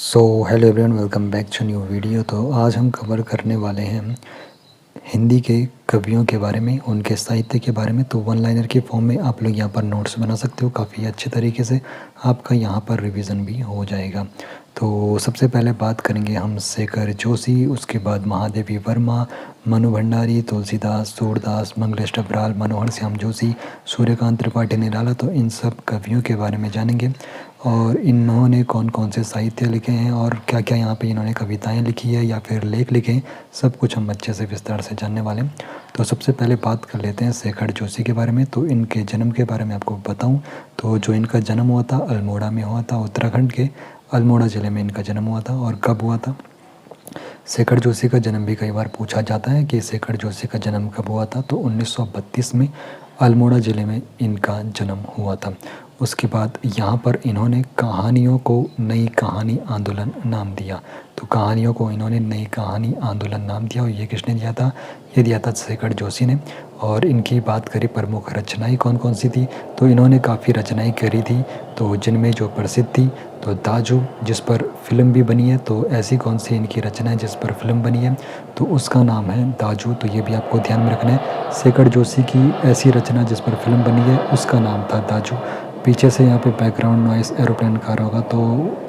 So hello everyone, welcome back to new video. तो आज हम कवर करने वाले हैं हिंदी के कवियों के बारे में, उनके साहित्य के बारे में। तो वन लाइनर के फॉर्म में आप लोग यहाँ पर नोट्स बना सकते हो काफ़ी अच्छे तरीके से। आपका यहाँ पर रिवीजन भी हो जाएगा। तो सबसे पहले बात करेंगे हम शेखर जोशी, उसके बाद महादेवी वर्मा, मनु भंडारी, तुलसीदास, सूरदास, मंगलेश डबराल, मनोहर श्याम जोशी, सूर्यकांत त्रिपाठी निराला। तो इन सब कवियों के बारे में जानेंगे और इन्होंने कौन कौन से साहित्य लिखे हैं और क्या क्या यहाँ पे इन्होंने कविताएं लिखी है या फिर लेख लिखे हैं, सब कुछ हम अच्छे से विस्तार से जानने वाले हैं। तो सबसे पहले बात कर लेते हैं शेखर जोशी के बारे में। तो इनके जन्म के बारे में आपको बताऊं तो जो इनका जन्म हुआ था अल्मोड़ा में हुआ था, उत्तराखंड के अल्मोड़ा ज़िले में इनका जन्म हुआ था। और कब हुआ था? शेखर जोशी का जन्म भी कई बार पूछा जाता है कि शेखर जोशी का जन्म कब हुआ था। तो 1932 में अल्मोड़ा ज़िले में इनका जन्म हुआ था। उसके बाद यहाँ पर इन्होंने कहानियों को नई कहानी आंदोलन नाम दिया। तो कहानियों को इन्होंने नई कहानी आंदोलन नाम दिया और ये किसने दिया था? ये दिया था शेखर जोशी ने। और इनकी बात करी प्रमुख रचनाएं कौन कौन सी थी, तो इन्होंने काफ़ी रचनाएं करी थी। तो जिनमें जो प्रसिद्ध थी तो दाजू, जिस पर फिल्म भी बनी है। तो ऐसी कौन सी इनकी रचना है जिस पर फिल्म बनी है? तो उसका नाम है दाजू। तो ये भी आपको ध्यान में रखना है। शेखर जोशी की ऐसी रचना जिस पर फिल्म बनी है उसका नाम था दाजू। पीछे से यहाँ पे बैकग्राउंड नॉइस एरोप्लेन का रहा होगा तो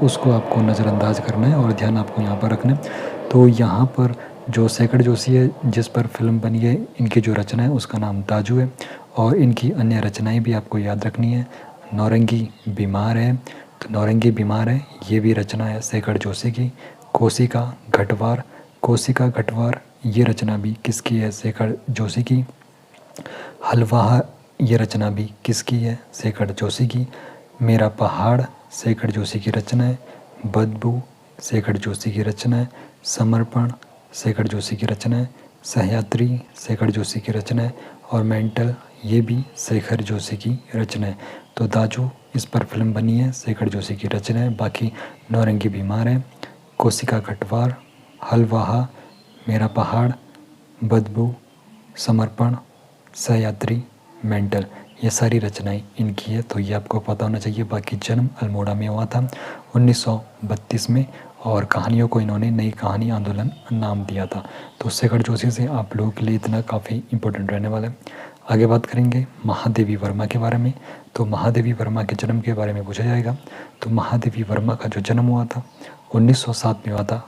उसको आपको नज़रअंदाज करना है और ध्यान आपको यहाँ पर रखना है। तो यहाँ पर जो शेखर जोशी है जिस पर फिल्म बनी है, इनकी जो रचना है उसका नाम दाजू है। और इनकी अन्य रचनाएं भी आपको याद रखनी है। नौरंगी बीमार है, तो नौरंगी बीमार है ये भी रचना है शेखर जोशी की। कोशिका घटवार, कोशिका घटवार ये रचना भी किसकी है? शेखर जोशी की। हलवाहा ये रचना भी किसकी है? शेखर जोशी की। मेरा पहाड़ शेखर जोशी की रचना है। बदबू शेखर जोशी की रचना है। समर्पण शेखर जोशी की रचना है। सह्याद्री शेखर जोशी की रचना है। और मेंटल ये भी शेखर जोशी की रचना है। तो दाजू इस पर फिल्म बनी है, शेखर जोशी की रचना है। बाकी नौरंगी बीमार है, कोशिका घटवार, हलवाहा, मेरा पहाड़, बदबू, समर्पण, सह्याद्री, मेंटल ये सारी रचनाएं इनकी है। तो ये आपको पता होना चाहिए। बाकी जन्म अल्मोड़ा में हुआ था 1932 में और कहानियों को इन्होंने नई कहानी आंदोलन नाम दिया था। तो शेखर जोशी से आप लोगों के लिए इतना काफ़ी इंपॉर्टेंट रहने वाला है। आगे बात करेंगे महादेवी वर्मा के बारे में। तो महादेवी वर्मा के जन्म के बारे में पूछा जाएगा। तो महादेवी वर्मा का जो जन्म हुआ था 1907 में हुआ था।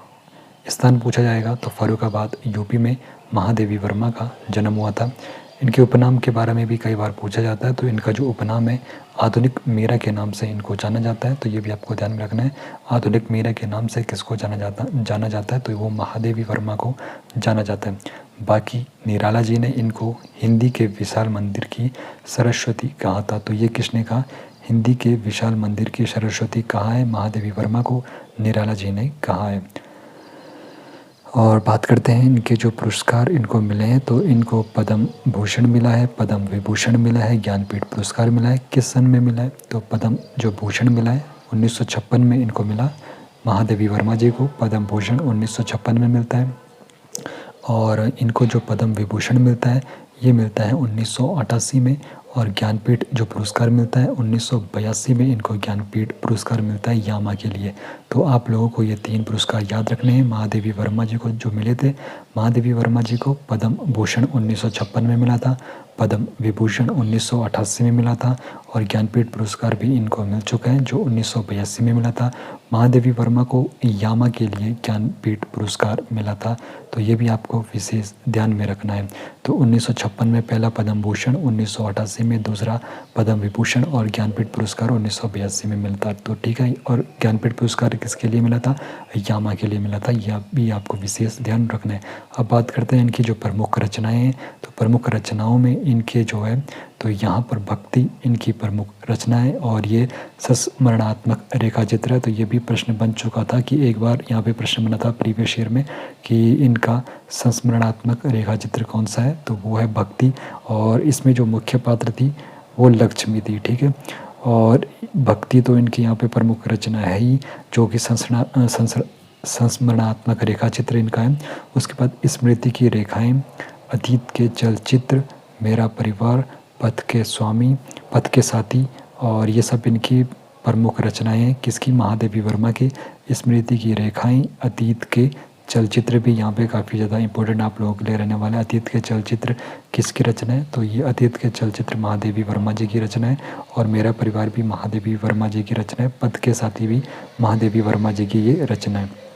स्थान पूछा जाएगा तो फर्रुखाबाद यूपी में महादेवी वर्मा का जन्म हुआ था। इनके उपनाम के बारे में भी कई बार पूछा जाता है। तो इनका जो उपनाम है आधुनिक मीरा के नाम से इनको जाना जाता है। तो ये भी आपको ध्यान में रखना है। आधुनिक मीरा के नाम से किसको जाना जाता है? तो वो महादेवी वर्मा को जाना जाता है। बाकी निराला जी ने इनको हिंदी के विशाल मंदिर की सरस्वती कहा था। तो ये किसने कहा? हिंदी के विशाल मंदिर की सरस्वती कहा है महादेवी वर्मा को, निराला जी ने कहा है। और बात करते हैं इनके जो पुरस्कार इनको मिले हैं। तो इनको पद्म भूषण मिला है, पद्म विभूषण मिला है, ज्ञानपीठ पुरस्कार मिला है। किस सन में मिला है? तो पद्म जो भूषण मिला है 1956 में इनको मिला। महादेवी वर्मा जी को पद्म भूषण 1956 में मिलता है। और इनको जो पद्म विभूषण मिलता है ये मिलता है 1988 में। और ज्ञानपीठ जो पुरस्कार मिलता है 1982 में इनको ज्ञानपीठ पुरस्कार मिलता है यामा के लिए। तो आप लोगों को ये 3 पुरस्कार याद रखने हैं महादेवी वर्मा जी को जो मिले थे। महादेवी वर्मा जी को पद्म भूषण 1956 में मिला था, पद्म विभूषण 1988 में मिला था और ज्ञानपीठ पुरस्कार भी इनको मिल चुका है जो 1982 में मिला था। महादेवी वर्मा को यामा के लिए ज्ञानपीठ पुरस्कार मिला था। तो ये भी आपको विशेष ध्यान में रखना है। तो 1956 में पहला पद्म भूषण, 1988 में दूसरा पद्म विभूषण और ज्ञानपीठ पुरस्कार 1982 में मिलता। तो ठीक है। और ज्ञानपीठ पुरस्कार किसके लिए मिला था? यामा के लिए मिला था। यह भी आपको विशेष ध्यान रखना है। अब बात करते हैं इनकी जो प्रमुख रचनाएं हैं। तो प्रमुख रचनाओं में इनके जो है तो यहाँ पर भक्ति इनकी प्रमुख रचना है और ये संस्मरणात्मक रेखा चित्र है। तो ये भी प्रश्न बन चुका था कि एक बार यहाँ पे प्रश्न बना था प्रीवियस ईयर में कि इनका संस्मरणात्मक रेखा चित्र कौन सा है? तो वो है भक्ति। और इसमें जो मुख्य पात्र थी वो लक्ष्मी थी। ठीक है। और भक्ति तो इनकी यहाँ पे प्रमुख रचना है ही जो कि संस्मरणात्मक रेखा चित्र इनका है। उसके बाद स्मृति की रेखाएं, अतीत के चलचित्र, मेरा परिवार, पथ के स्वामी, पथ के साथी और ये सब इनकी प्रमुख रचनाएं हैं किसकी, महादेवी वर्मा की। स्मृति की रेखाएं, अतीत के चलचित्र भी यहाँ पे काफ़ी ज़्यादा इंपॉर्टेंट आप लोगों के लिए रहने वाला है। अतीत के चलचित्र किसकी रचना है, तो ये अतीत के चलचित्र महादेवी वर्मा जी की रचना है। और मेरा परिवार भी महादेवी वर्मा जी की रचना है। पद के साथी भी महादेवी वर्मा जी की ये रचना है।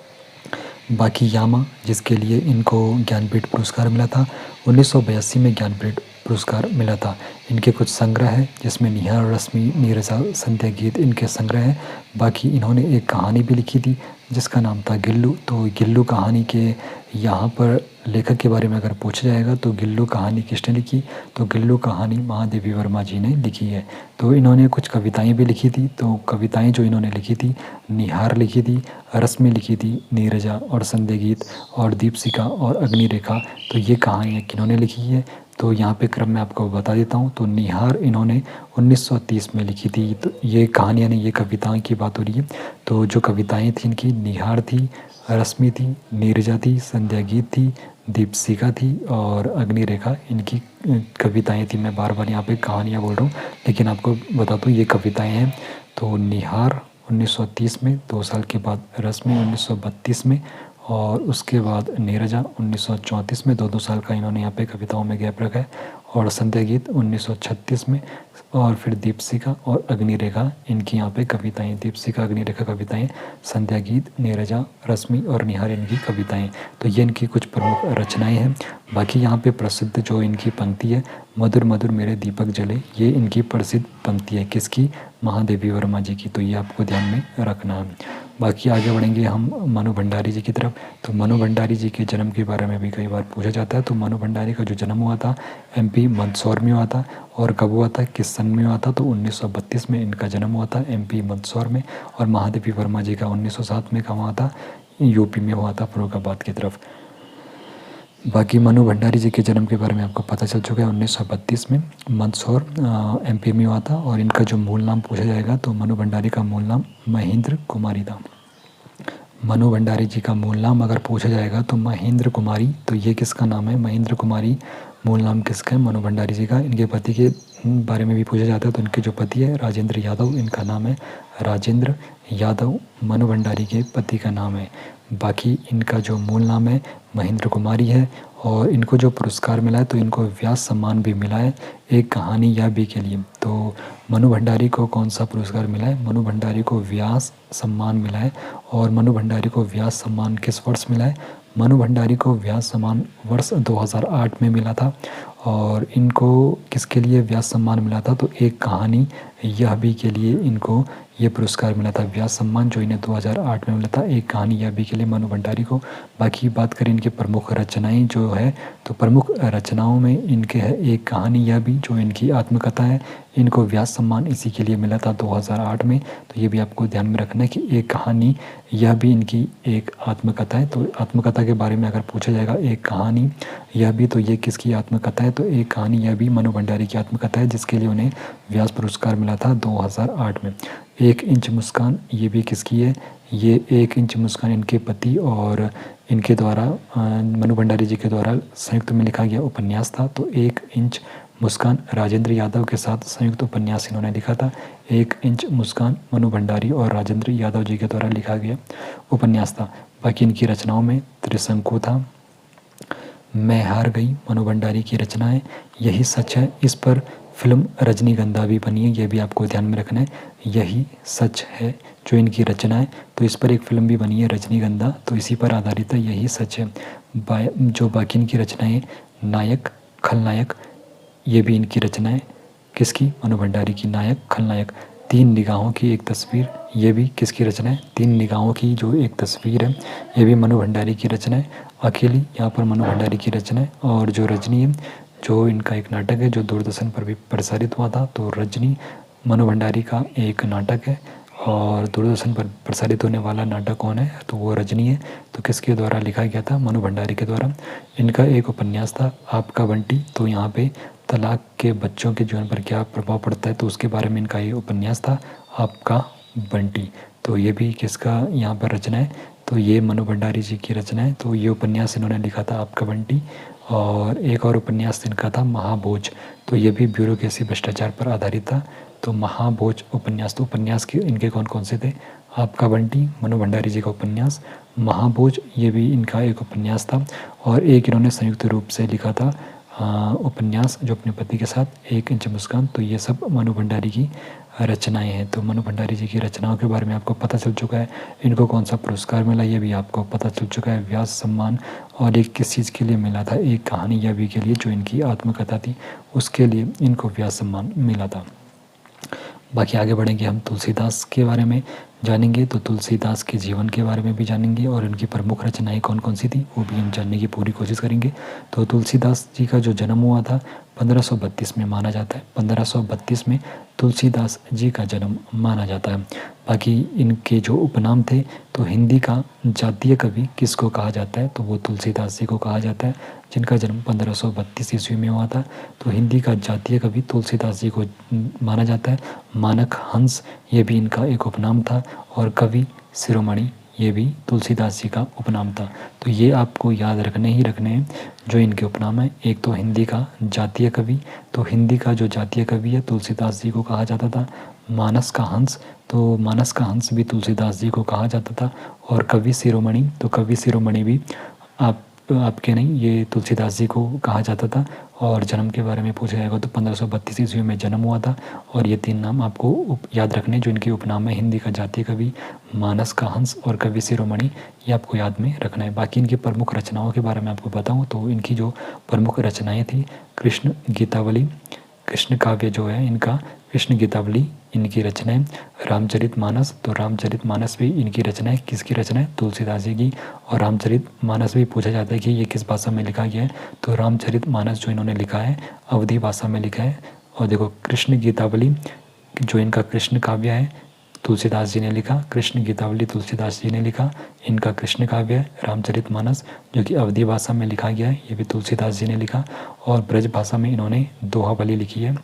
बाकी यामा, जिसके लिए इनको ज्ञानपीठ पुरस्कार मिला था, 1982 में ज्ञानपीठ पुरस्कार मिला था। इनके कुछ संग्रह है जिसमें निहार, रश्मि, नीरजा, संध्या गीत इनके संग्रह हैं। बाकी इन्होंने एक कहानी भी लिखी थी जिसका नाम था गिल्लू। तो गिल्लू कहानी के यहाँ पर लेखक के बारे में अगर पूछा जाएगा तो गिल्लू कहानी किसने लिखी, तो गिल्लू कहानी महादेवी वर्मा जी ने लिखी है। तो इन्होंने कुछ कविताएं भी लिखी थी। तो कविताएं जो इन्होंने लिखी थी, निहार लिखी थी, रश्मि लिखी थी, नीरजा और संध्या गीत और दीपशिखा और अग्निरेखा, तो ये कहानियाँ किन्होंने लिखी है। तो यहाँ पे क्रम मैं आपको बता देता हूँ। तो निहार इन्होंने 1930 में लिखी थी। तो ये कहानियाँ नहीं, ये कविताएं की बात हो रही है। तो जो कविताएं थी इनकी, निहार थी, रश्मि थी, नीरजा थी, संध्या गीत थी, दीपशिखा थी और अग्निरेखा इनकी कविताएं थी। मैं बार बार यहाँ पे कहानियाँ बोल रहा हूँ लेकिन आपको बता दूँ ये कविताएं हैं। तो निहार 1930 में, 2 साल के बाद रश्मि 1932 में और उसके बाद नीरजा 1934 में, 2-2 साल का इन्होंने यहाँ पे कविताओं में गैप रखा है। और संध्या गीत 1936 में और फिर दीपशिखा और अग्निरेखा इनकी यहाँ पे कविताएं, दीपशिखा अग्निरेखा कविताएं, संध्या गीत, नीरजा, रश्मि और निहार इनकी कविताएं। तो ये इनकी कुछ प्रमुख रचनाएं हैं। बाकी यहाँ पे प्रसिद्ध जो इनकी पंक्ति है, मधुर मधुर मेरे दीपक जले, ये इनकी प्रसिद्ध पंक्ति है किसकी, महादेवी वर्मा जी की। तो ये आपको ध्यान में रखना है। बाकी आगे बढ़ेंगे हम मनु भंडारी जी की तरफ। तो मनु भंडारी जी के जन्म के बारे में भी कई बार पूछा जाता है। तो मनु भंडारी का जो जन्म हुआ था MP मंदसौर में हुआ था। और कब हुआ था, किस सन में हुआ था, तो 1932 में इनका जन्म हुआ था MP मंदसौर में। और महादेवी वर्मा जी का 1907 में कहाँ हुआ था, UP में हुआ था, फर्रुखाबाद की तरफ। बाकी मनु भंडारी जी के जन्म के बारे में आपको पता चल चुका है। 1932 में मंदसौर MP में हुआ था। और इनका जो मूल नाम पूछा जाएगा तो मनु भंडारी का मूल नाम महेंद्र कुमारी था। मनु भंडारी जी का मूल नाम अगर पूछा जाएगा तो महेंद्र कुमारी। तो ये किसका नाम है, महेंद्र कुमारी मूल नाम किसका है, मनु भंडारी जी का। इनके पति के बारे में भी पूछा जाता है। तो इनके जो पति है राजेंद्र यादव, इनका नाम है राजेंद्र यादव, मनु भंडारी के पति का नाम है। बाकी इनका जो मूल नाम है महेंद्र कुमारी है। और इनको जो पुरस्कार मिला है तो इनको व्यास सम्मान भी मिला है एक कहानी या भी के लिए। तो मनु भंडारी को कौन सा पुरस्कार मिला है, मनु भंडारी को व्यास सम्मान मिला है। और मनु भंडारी को व्यास सम्मान किस वर्ष मिला है, मनु भंडारी को व्यास सम्मान वर्ष 2008 में मिला था। और इनको किसके लिए व्यास सम्मान मिला था, तो एक कहानी यह भी के लिए इनको ये पुरस्कार मिला था, व्यास सम्मान, जो इन्हें 2008 में मिला था एक कहानी यह भी के लिए मनु भंडारी को। बाकी बात करें इनकी प्रमुख रचनाएं जो है, तो प्रमुख रचनाओं में इनके है एक कहानी यह भी, जो इनकी आत्मकथा है। इनको व्यास सम्मान इसी के लिए मिला था 2008 में। तो ये भी आपको ध्यान में रखना है कि एक कहानी यह भी इनकी एक आत्मकथा है। तो आत्मकथा के बारे में अगर पूछा जाएगा एक कहानी यह भी, तो ये किसकी आत्मकथा है, तो एक कहानी यह भी मनु भंडारी की आत्मकथा है जिसके लिए उन्हें व्यास पुरस्कार मिला था 2008 में। 1 इंच मुस्कान ये भी किसकी है, ये 1 इंच मुस्कान इनके पति और इनके द्वारा मनु भंडारी जी के द्वारा संयुक्त में लिखा गया उपन्यास था। तो 1 इंच मुस्कान राजेंद्र यादव के साथ संयुक्त उपन्यास इन्होंने लिखा था। 1 इंच मुस्कान मनु भंडारी और राजेंद्र यादव जी के द्वारा लिखा गया उपन्यास था। बाकी इनकी रचनाओं में त्रिशंकु था, मैं हार गई मनु भंडारी की रचना है, यही सच है, इस पर फिल्म रजनीगंधा भी बनी है, यह भी आपको ध्यान में रखना है। यही सच है जो इनकी रचना है, तो इस पर एक फिल्म भी बनी है रजनीगंधा, तो इसी पर आधारित है यही सच है। जो बाकी इनकी रचनाएं नायक खलनायक, ये भी इनकी रचना है किसकी, मनु भंडारी की, नायक खलनायक। 3 निगाहों की एक तस्वीर, ये भी किसकी रचना है, 3 निगाहों की जो एक तस्वीर है ये भी मनु भंडारी की रचना है। अकेली यहाँ पर मनु भंडारी की रचना है। और जो रजनी है, जो इनका एक नाटक है जो दूरदर्शन पर भी प्रसारित हुआ था, तो रजनी मनु भंडारी का एक नाटक है। और दूरदर्शन पर प्रसारित होने वाला नाटक कौन है, तो वो रजनी है। तो किसके द्वारा लिखा गया था, मनु भंडारी के द्वारा। इनका एक उपन्यास था आपका बंटी, तो यहाँ पे तलाक के बच्चों के जीवन पर क्या प्रभाव पड़ता है, तो उसके बारे में इनका ये उपन्यास था आपका बंटी। तो ये भी किसका यहाँ पर रचना है, तो ये मनु भंडारी जी की रचना है। तो ये उपन्यास इन्होंने लिखा था आपका बंटी। और एक और उपन्यास इनका था महाभोज, तो ये भी ब्यूरोक्रेसी भ्रष्टाचार पर आधारित था। तो महाभोज उपन्यास, तो उपन्यास के इनके कौन कौन से थे? आपका बंटी, मनु भंडारी जी का उपन्यास महाभोज, ये भी इनका एक उपन्यास था। और एक इन्होंने संयुक्त रूप से लिखा था उपन्यास जो अपने पति के साथ, 1 इंच मुस्कान। तो ये सब मनु भंडारी की रचनाएं हैं। तो मनु भंडारी जी की रचनाओं के बारे में आपको पता चल चुका है। इनको कौन सा पुरस्कार मिला ये भी आपको पता चल चुका है, व्यास सम्मान। और एक किस चीज़ के लिए मिला था? एक कहानी या भी के लिए, जो इनकी आत्मकथा थी उसके लिए इनको व्यास सम्मान मिला था। बाकी आगे बढ़ेंगे, हम तुलसीदास के बारे में जानेंगे। तो तुलसीदास के जीवन के बारे में भी जानेंगे और उनकी प्रमुख रचनाएं कौन कौन सी थी वो भी हम जानने की पूरी कोशिश करेंगे। तो तुलसीदास जी का जो जन्म हुआ था 1532 में माना जाता है। 1532 में तुलसीदास जी का जन्म माना जाता है। बाकी इनके जो उपनाम थे, तो हिंदी का जातीय कवि किसको कहा जाता है? तो वो तुलसीदास जी को कहा जाता है, जिनका जन्म 1532 ईस्वी में हुआ था। तो हिंदी का जातीय कवि तुलसीदास जी को माना जाता है। मानक हंस, ये भी इनका एक उपनाम था। और कवि शिरोमणि, ये भी तुलसीदास जी का उपनाम था। तो ये आपको याद रखने हैं जो इनके उपनाम हैं। एक तो हिंदी का जातीय कवि, तो हिंदी का जो जातीय कवि है तुलसीदास जी को कहा जाता था। मानस का हंस, तो मानस का हंस भी तुलसीदास जी को कहा जाता था। और कवि शिरोमणि, तो कवि शिरोमणि भी आपके नहीं, ये तुलसीदास जी को कहा जाता था। और जन्म के बारे में पूछा जाएगा तो 1532 ईस्वी में जन्म हुआ था। और ये 3 नाम आपको याद रखने, जो इनके उपनाम है, हिंदी का जातीय कवि, मानस का हंस और कवि शिरोमणि, ये आपको याद में रखना है। बाकी इनकी प्रमुख रचनाओं के बारे में आपको बताऊँ तो इनकी जो प्रमुख रचनाएँ थी, कृष्ण गीतावली, कृष्ण काव्य जो है इनका, कृष्ण गीतावली इनकी रचना है। रामचरित मानस, तो रामचरित मानस भी इनकी रचना है। किसकी रचना है? तुलसीदास जी की। और रामचरित मानस भी पूछा जाता है कि ये किस भाषा में लिखा गया है, तो रामचरित मानस जो इन्होंने लिखा है अवधी भाषा में लिखा है। और देखो कृष्ण गीतावली जो इनका कृष्ण काव्य है तुलसीदास जी ने लिखा, कृष्ण गीतावली तुलसीदास जी ने लिखा। इनका कृष्ण काव्य है रामचरित मानस, जो कि अवधी भाषा में लिखा गया है, ये भी तुलसीदास जी ने लिखा। और ब्रज भाषा में इन्होंने दोहावली लिखी है।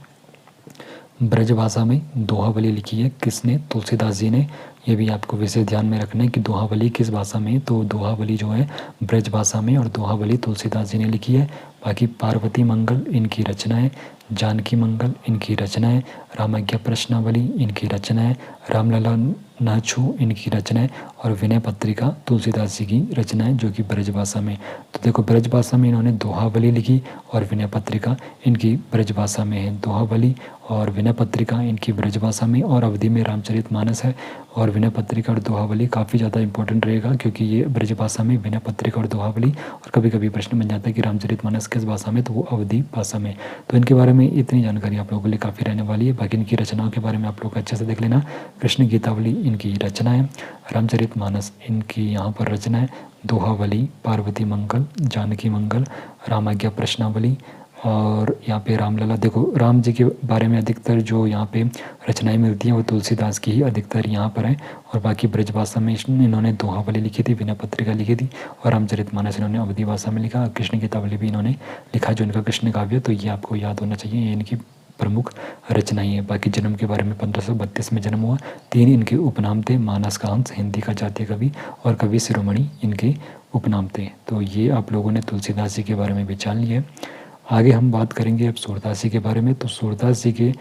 ब्रज भाषा में दोहावली लिखी है किसने? तुलसीदास जी ने। ये भी आपको वैसे ध्यान में रखना है कि दोहावली किस भाषा में, तो दोहावली जो है ब्रज भाषा में और दोहावली तुलसीदास जी ने लिखी है। बाकी पार्वती मंगल इनकी रचना है, जानकी मंगल इनकी रचना है, रामाज्ञा प्रश्नावली इनकी रचना है, रामलला नाछू इनकी रचना है। और विनय पत्रिका तुलसीदास जी की रचना है, जो कि ब्रज भाषा में। तो देखो ब्रज भाषा में इन्होंने दोहावली लिखी और विनय पत्रिका इनकी ब्रज भाषा में है। दोहावली और विनय पत्रिका इनकी ब्रज भाषा में, और अवधि में रामचरित मानस है। और विनय पत्रिका और दोहावली काफ़ी ज़्यादा इंपॉर्टेंट रहेगा, क्योंकि ये ब्रज भाषा में विनय पत्रिका और दोहावली। और कभी कभी प्रश्न बन जाता है कि रामचरित मानस किस भाषा में, तो वो अवधि भाषा में। तो इनके बारे में इतनी जानकारी आप लोगों के लिए काफ़ी रहने वाली है। बाकी इनकी रचनाओं के बारे में आप लोग अच्छे से देख लेना। कृष्ण गीतावली इनकी रचना है, रामचरित मानस इनकी यहाँ पर रचना है, दोहावली, पार्वती मंगल, जानकी मंगल, रामाज्ञा प्रश्नावली। और यहाँ पे रामलला, देखो राम जी के बारे में अधिकतर जो यहाँ पे रचनाएं मिलती हैं वो तुलसीदास की ही अधिकतर यहाँ पर हैं। और बाकी ब्रज भाषा में इन्होंने दोहावली लिखी थी, विनय पत्रिका लिखी थी, और रामचरित मानस इन्होंने अवधी भाषा में लिखा। कृष्ण गीतावली भी इन्होंने लिखा, जो इनका कृष्ण काव्य, तो ये आपको याद होना चाहिए, ये इनकी प्रमुख रचनाएं हैं। बाकी जन्म के बारे में 1532 में जन्म हुआ। 3 इनके उपनाम थे, मानस का हंस हिंदी का जातीय कवि और कवि शिरोमणि इनके उपनाम थे। तो ये आप लोगों ने तुलसीदास जी के बारे में भी जान लिया। आगे हम बात करेंगे अब सूरदास जी के बारे में। तो सूरदास जी के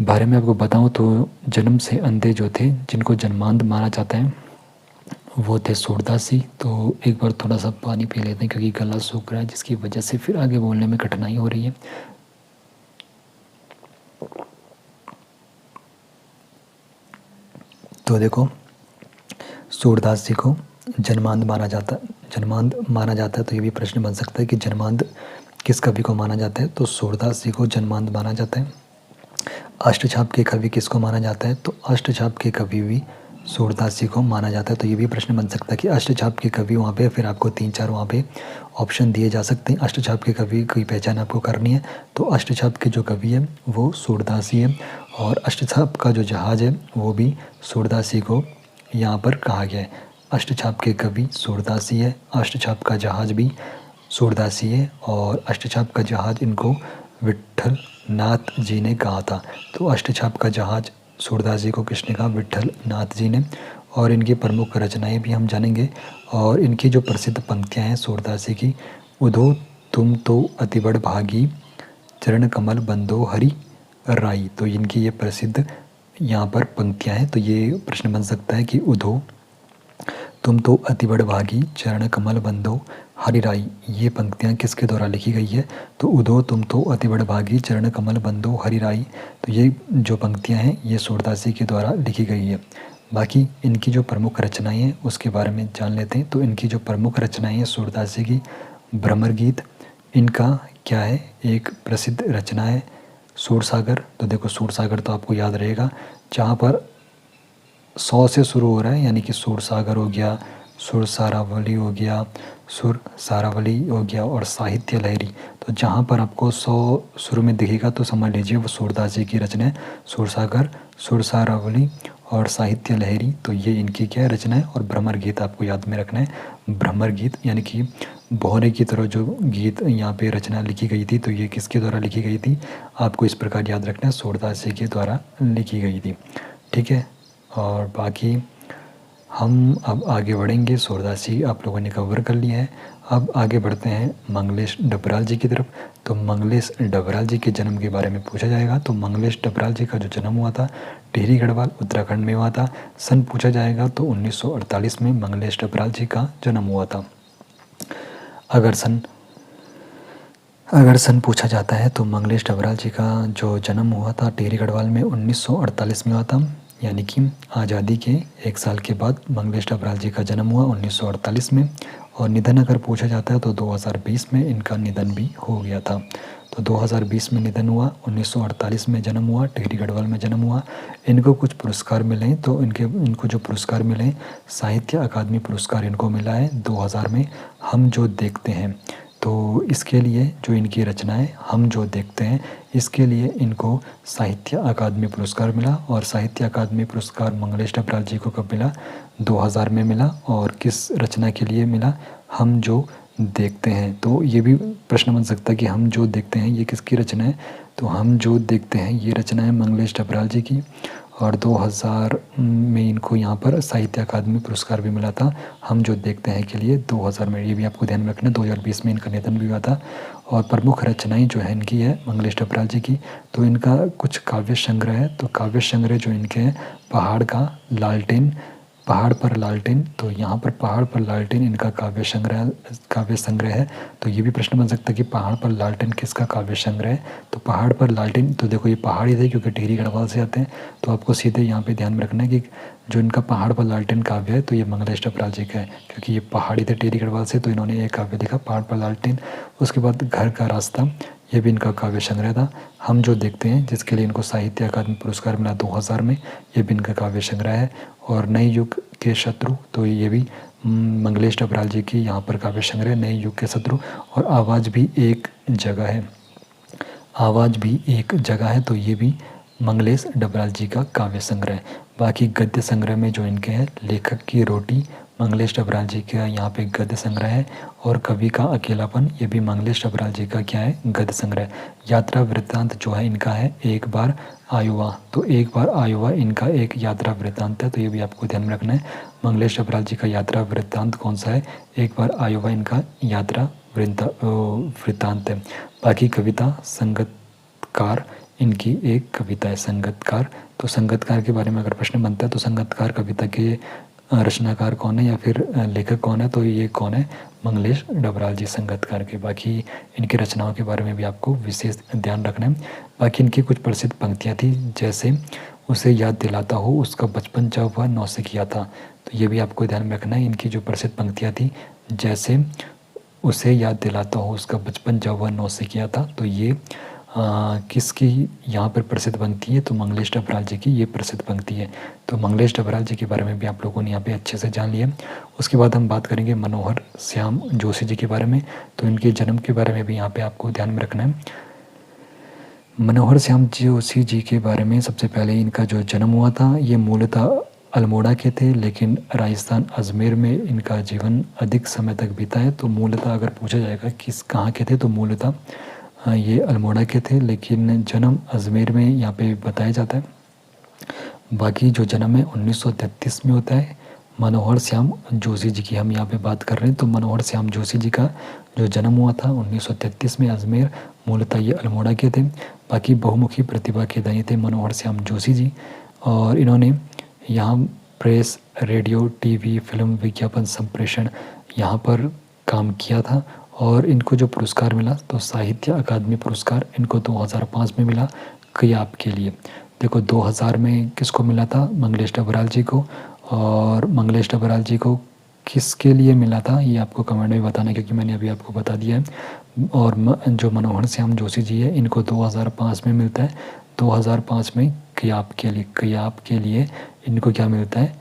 बारे में आपको बताऊं तो जन्म से अंधे जो थे, जिनको जन्मांध माना जाता है, वो थे सूरदास जी। तो एक बार थोड़ा सा पानी पी लेते हैं, क्योंकि गला सूख रहा है, जिसकी वजह से फिर आगे बोलने में कठिनाई हो रही है। तो देखो सूरदास जी को जन्मांध माना जाता है। तो ये भी प्रश्न बन सकता है कि जन्मांध किस कवि को माना जाता है? तो सूरदास जी को जन्मांध माना जाता है। अष्टछाप के कवि किसको माना जाता है? तो अष्टछाप के कवि भी सूरदास जी को माना जाता है। तो ये भी प्रश्न बन सकता है कि अष्टछाप के कवि वहाँ पे, फिर आपको 3-4 वहाँ पे ऑप्शन दिए जा सकते हैं। अष्टछाप के कवि की पहचान आपको करनी है। तो अष्टछाप के जो कवि है वो सूरदास जी है, और अष्टछाप का जो जहाज है वो भी सूरदास जी को यहाँ पर कहा गया है। अष्टछाप के कवि सूरदास जी है, अष्टछाप का जहाज भी सूरदास जी है, और अष्टछाप का जहाज इनको विट्ठल नाथ जी ने कहा था। तो अष्टछाप का जहाज सूरदास जी को किसने कहा? विट्ठल नाथ जी ने। और इनकी प्रमुख रचनाएं भी हम जानेंगे, और इनकी जो प्रसिद्ध पंक्तियां हैं सूरदास जी की, उधो तुम तो अति बड़ भागी, चरण कमल बंदो हरि राई। तो इनकी ये प्रसिद्ध यहाँ पर पंक्तियाँ हैं। तो ये प्रश्न बन सकता है कि उधो तुम तो अति बड़ भागी, चरण कमल बंदो हरि राई, ये पंक्तियाँ किसके द्वारा लिखी गई है? तो उधो तुम तो अति बड़ भागी, चरण कमल बंदो हरि राई। तो ये जो पंक्तियाँ हैं ये सूरदास जी के द्वारा लिखी गई है। बाकी इनकी जो प्रमुख रचनाएं हैं उसके बारे में जान लेते हैं। तो इनकी जो प्रमुख रचनाएं हैं सूरदास जी की, भ्रमर गीत इनका क्या है, एक प्रसिद्ध रचना है। सूरसागर, तो देखो सूरसागर तो आपको याद रहेगा, जहाँ पर 100 से शुरू हो रहा है, यानी कि सूरसागर हो गया, सुर सारावली हो गया, सुर सारावली हो गया और साहित्य लहरी। तो जहाँ पर आपको 100 शुरू में दिखेगा तो समझ लीजिए वो सूरदास जी की रचना है। सुरसागर, सुर सारावली और साहित्य लहरी, तो ये इनकी क्या रचना है। और भ्रमर गीत आपको याद में रखना है। भ्रमर गीत यानी कि बोहरे की तरह जो गीत यहाँ पे रचना लिखी गई थी, तो ये किसके द्वारा लिखी गई थी, आपको इस प्रकार याद रखना है, सूरदास जी के द्वारा लिखी गई थी। ठीक है, और बाकी हम अब आगे बढ़ेंगे। सूरदास जी आप लोगों ने कवर कर लिया है। अब आगे बढ़ते हैं मंगलेश डबराल जी की तरफ। तो मंगलेश डबराल जी के जन्म के बारे में पूछा जाएगा। तो मंगलेश डबराल जी का जो जन्म हुआ था टिहरी गढ़वाल उत्तराखंड में हुआ था। सन पूछा जाएगा तो 1948 में मंगलेश डबराल जी का जन्म हुआ था। अगर सन पूछा जाता है तो मंगलेश डबराल जी का जो जन्म हुआ था टिहरी गढ़वाल में 1948 में हुआ था, यानी कि आज़ादी के 1 साल के बाद मंगलेश डबराल जी का जन्म हुआ 1948 में। और निधन अगर पूछा जाता है तो 2020 में इनका निधन भी हो गया था। तो 2020 में निधन हुआ, 1948 में जन्म हुआ, टिहरी गढ़वाल में जन्म हुआ। इनको कुछ पुरस्कार मिले, तो इनको जो पुरस्कार मिले, साहित्य अकादमी पुरस्कार इनको मिला है 2000 में, हम जो देखते हैं। तो इसके लिए जो इनकी रचना है हम जो देखते हैं, इसके लिए इनको साहित्य अकादमी पुरस्कार मिला। और साहित्य अकादमी पुरस्कार मंगलेश डबराल जी को कब मिला? 2000 में मिला। और किस रचना के लिए मिला? हम जो देखते हैं। तो ये भी प्रश्न बन सकता है कि हम जो देखते हैं ये किसकी रचना है? तो हम जो देखते हैं ये रचना है मंगलेश डबराल जी की। और 2000 में इनको यहाँ पर साहित्य अकादमी पुरस्कार भी मिला था, हम जो देखते हैं के लिए 2000 में। ये भी आपको ध्यान में रखना है। 2020 में इनका निधन भी हुआ था। और प्रमुख रचनाएं जो है इनकी है मंगलेश डबराल जी की, तो इनका कुछ काव्य संग्रह है। तो काव्य संग्रह जो इनके हैं, पहाड़ का लालटेन, पहाड़ पर लालटेन। तो यहाँ पर पहाड़ पर लालटेन इनका काव्य संग्रह है। तो ये भी प्रश्न बन सकता है कि पहाड़ पर लालटेन किसका काव्य संग्रह है? तो पहाड़ पर लालटेन, तो देखो ये पहाड़ी थे क्योंकि टिहरी गढ़वाल से आते हैं, तो आपको सीधे यहाँ पे ध्यान में रखना है कि जो इनका पहाड़ पर लालटेन काव्य है तो ये मंगलेश डबराल जी का है, क्योंकि ये पहाड़ी थे टिहरी गढ़वाल से, तो इन्होंने एक काव्य लिखा पहाड़ पर लालटेन। उसके बाद घर का रास्ता, ये भी इनका काव्य संग्रह था। हम जो देखते हैं, जिसके लिए इनको साहित्य अकादमी पुरस्कार मिला 2000 में, ये भी इनका काव्य संग्रह है। और नए युग के शत्रु, तो ये भी मंगलेश डबराल जी की यहाँ पर काव्य संग्रह, नए युग के शत्रु। और आवाज़ भी एक जगह है, आवाज़ भी एक जगह है, तो ये भी मंगलेश डबराल जी का काव्य संग्रह। बाकी गद्य संग्रह में जो इनके हैं, लेखक की रोटी, मंगलेश डबराल जी का यहाँ पे गद्य संग्रह है। और कवि का अकेलापन, ये भी मंगलेश डबराल जी का क्या है, गद्य संग्रह। यात्रा वृत्तांत जो है इनका है एक बार आयुवा, तो एक बार आयुवा इनका एक यात्रा वृत्तांत है। तो ये भी आपको ध्यान में रखना है, मंगलेश डबराल जी का यात्रा वृत्तांत कौन सा है, एक बार आयुवा इनका यात्रा वृत्तांत है। बाकी कविता संगतकार, इनकी एक कविता है संगतकार। तो संगतकार के बारे में अगर प्रश्न बनता है तो संगतकार कविता के रचनाकार कौन है या फिर लेखक कौन है, तो ये कौन है, मंगलेश डबराल जी संगतकार के। बाकी इनकी रचनाओं के बारे में भी आपको विशेष ध्यान रखना है। बाकी इनकी कुछ प्रसिद्ध पंक्तियाँ थी, जैसे उसे याद दिलाता हो उसका बचपन जब वह 9 से किया था। तो ये भी आपको ध्यान में रखना है। इनकी जो प्रसिद्ध पंक्तियाँ थी, जैसे उसे याद दिलाता हो उसका बचपन जब वह 9 से किया था, तो ये किसकी यहाँ पर प्रसिद्ध पंक्ति है, तो मंगलेश डबराल जी की ये प्रसिद्ध पंक्ति है। तो मंगलेश डबराल जी के बारे में भी आप लोगों ने यहाँ पे अच्छे से जान लिया। उसके बाद हम बात करेंगे मनोहर श्याम जोशी जी के बारे में। तो इनके जन्म के बारे में भी यहाँ पे आपको ध्यान में रखना है। मनोहर श्याम जोशी जी के बारे में सबसे पहले इनका जो जन्म हुआ था, ये मूलतः अल्मोड़ा के थे, लेकिन राजस्थान अजमेर में इनका जीवन अधिक समय तक बीता है। तो मूलतः अगर पूछा जाएगा किस कहाँ के थे, तो मूलतः ये अल्मोड़ा के थे, लेकिन जन्म अजमेर में यहाँ पे बताया जाता है। बाकी जो जन्म है 1933 में होता है मनोहर श्याम जोशी जी की हम यहाँ पे बात कर रहे हैं। तो मनोहर श्याम जोशी जी का जो जन्म हुआ था 1933 में अजमेर, मूलतः ये अल्मोड़ा के थे। बाकी बहुमुखी प्रतिभा के धनी थे मनोहर श्याम जोशी जी, और इन्होंने यहाँ प्रेस, रेडियो, टीवी, फिल्म, विज्ञापन संप्रेषण यहाँ पर काम किया था। और इनको जो पुरस्कार मिला तो साहित्य अकादमी पुरस्कार इनको 2005 में मिला कयाप के लिए। देखो 2000 में किसको मिला था? मंगलेश डबराल जी को। और मंगलेश डबराल जी को किसके लिए मिला था ये आपको कमेंट में बताना, क्योंकि मैंने अभी आपको बता दिया है। और जो मनोहर श्याम जोशी जी है इनको 2005 में मिलता है। 2005 में कयाप के लिए इनको क्या मिलता है?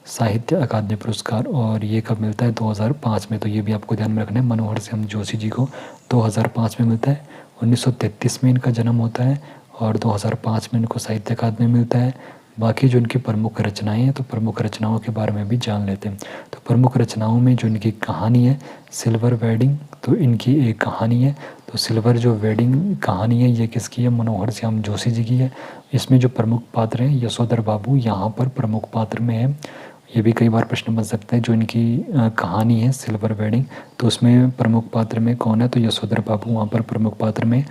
साहित्य अकादमी पुरस्कार। और ये कब मिलता है? 2005 में। तो ये भी आपको ध्यान में रखना है। मनोहर श्याम जोशी जी को 2005 में मिलता है। 1933 में इनका जन्म होता है और 2005 में इनको साहित्य अकादमी मिलता है। बाकी जो इनकी प्रमुख रचनाएं हैं तो प्रमुख रचनाओं के बारे में भी जान लेते हैं। तो प्रमुख रचनाओं में जो इनकी कहानी है सिल्वर वेडिंग, तो इनकी एक कहानी है। तो सिल्वर जो वेडिंग कहानी है ये किसकी है? मनोहर श्याम जोशी जी की है। इसमें जो प्रमुख पात्र हैं यशोधर बाबू यहाँ पर प्रमुख पात्र में है। ये भी कई बार प्रश्न बन सकता है। जो इनकी कहानी है सिल्वर वेडिंग, तो उसमें प्रमुख पात्र में कौन है? तो यशोधर बाबू वहाँ पर प्रमुख पात्र में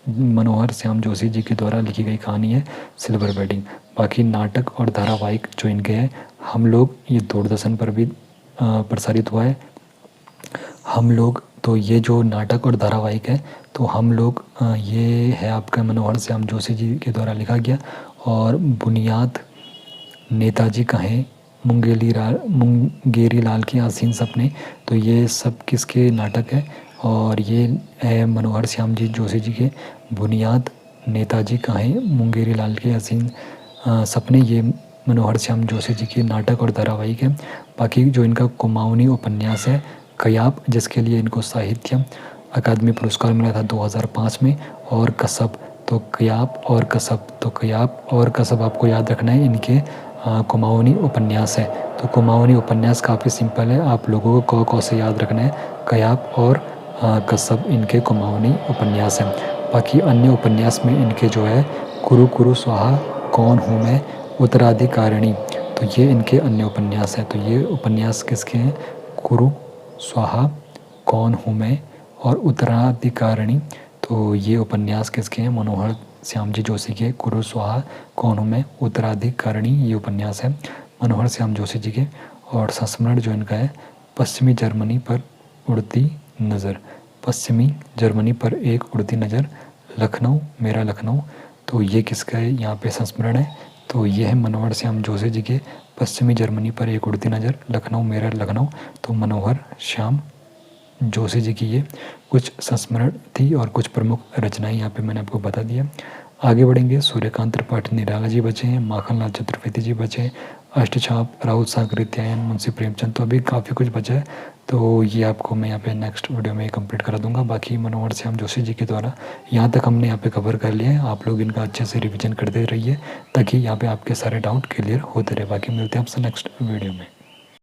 मनोहर श्याम जोशी जी के द्वारा लिखी गई कहानी है सिल्वर वेडिंग। बाकी नाटक और धारावाहिक जो इनके हैं हम लोग, ये दूरदर्शन पर भी प्रसारित हुआ है हम लोग। तो ये जो नाटक और धारावाहिक है तो हम लोग ये है आपका मनोहर श्याम जोशी जी के द्वारा लिखा गया। और बुनियाद, नेताजी कहें, मुंगेरी लाल के हसीन सपने, तो ये सब किसके नाटक है? और ये है मनोहर श्याम जी जोशी जी के। बुनियाद, नेताजी कहें, मुंगेरी लाल के हसीन सपने, ये मनोहर श्याम जोशी जी के नाटक और धारावाहिक है। बाकी जो इनका कुमाऊनी उपन्यास है कयाप, जिसके लिए इनको साहित्य अकादमी पुरस्कार मिला था 2005 में। और कसब, तो कयाप और कसब आपको याद रखना है, इनके कुमाऊनी उपन्यास है। तो कुमाऊनी उपन्यास काफ़ी सिंपल है, आप लोगों को क से याद रखना है। कयाप और कसब इनके कुमाऊनी उपन्यास हैं। बाकी अन्य उपन्यास में इनके जो है कुरु कुरु स्वाहा, कौन हूँ मैं, उत्तराधिकारिणी, तो ये इनके अन्य उपन्यास हैं। तो ये उपन्यास किसके हैं? कुरु, स्वाहा, कौन हूँ मैं और उत्तराधिकारिणी, तो ये उपन्यास किसके हैं? मनोहर श्याम जी जोशी के। कुरु, स्वाहा, कौन हूँ मैं, उत्तराधिकारिणी, ये उपन्यास है मनोहर श्याम जोशी जी के। और संस्मरण जो इनका है पश्चिमी जर्मनी पर उड़ती नज़र, पश्चिमी जर्मनी पर एक उड़ती नज़र, लखनऊ मेरा लखनऊ, तो ये किसका है? यहाँ पे संस्मरण है। तो ये है मनोहर श्याम जोशी जी के पश्चिमी जर्मनी पर एक उड़ती नज़र, लखनऊ मेरा लखनऊ। तो मनोहर श्याम जोशी जी की ये कुछ संस्मरण थी और कुछ प्रमुख रचनाएं यहाँ पे मैंने आपको बता दिया। आगे बढ़ेंगे। सूर्यकांत त्रिपाठी निराला जी बचे हैं, माखनलाल चतुर्वेदी जी बचे हैं, अष्टछाप, राहुल सागरित्यायन, मुंशी प्रेमचंद, तो अभी काफ़ी कुछ बचा है। तो ये आपको मैं यहाँ पे नेक्स्ट वीडियो में कंप्लीट करा दूंगा। बाकी मनोहर श्याम जोशी जी के द्वारा यहाँ तक हमने यहाँ पे कवर कर लिया है। आप लोग इनका अच्छे से रिविजन करते रहिए ताकि यहाँ पे आपके सारे डाउट क्लियर होते रहे। बाकी मिलते हैं आपसे नेक्स्ट वीडियो में।